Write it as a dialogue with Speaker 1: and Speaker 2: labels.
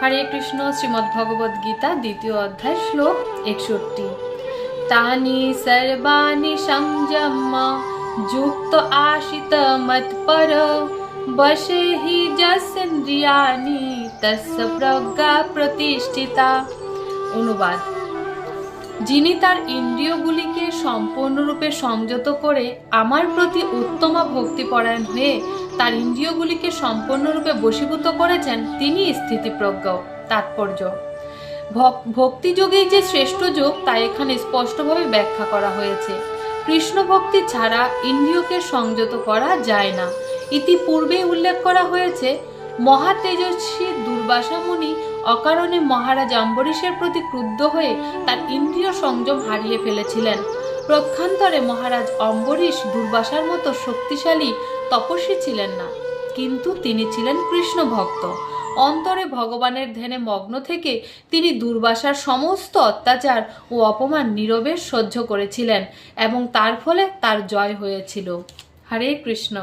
Speaker 1: হরে কৃষ্ণ। শ্রীমদ্ ভগবদ গীতা দ্বিতীয় অধ্যায় শ্লোক 61। তানি সর্বাণি সংযম্য যুক্ত আশিত মৎপর বশে হি যস্যেন্দ্রিয়াণি তস্য প্রজ্ঞা প্রতিষ্ঠিতা। অনুবাদ: যিনি তার ইন্দ্রিয়গুলিকে সম্পূর্ণরূপে সংযত করে আমার প্রতি উত্তম ভক্তিপরায়ণ হয়ে তার ইন্দ্রিয়গুলিকে সম্পূর্ণরূপে বশীভূত করেছেন, তিনি স্থিতিপ্রজ্ঞ। তাৎপর্য: ভক্তিযোগেই যে শ্রেষ্ঠ যোগ তা এখানে স্পষ্টভাবে ব্যাখ্যা করা হয়েছে। কৃষ্ণ ভক্তি ছাড়া ইন্দ্রিয়কে সংযত করা যায় না। ইতিপূর্বে উল্লেখ করা হয়েছে, মহাতেজস্বী দুর্বাসা মুনি অকারণে মহারাজ অম্বরীশের প্রতি ক্রুদ্ধ হয়ে তার ইন্দ্রিয় সংযম হারিয়ে ফেলেছিলেন। প্রক্ষান্তরে মহারাজ অম্বরীশ দুর্বাসার মতো শক্তিশালী তপস্বী ছিলেন না, কিন্তু তিনি ছিলেন কৃষ্ণ ভক্ত। অন্তরে ভগবানের ধ্যানে মগ্ন থেকে তিনি দুর্বাসার সমস্ত অত্যাচার ও অপমান নীরবে সহ্য করেছিলেন এবং তার ফলে তার জয় হয়েছিল। হরে কৃষ্ণ।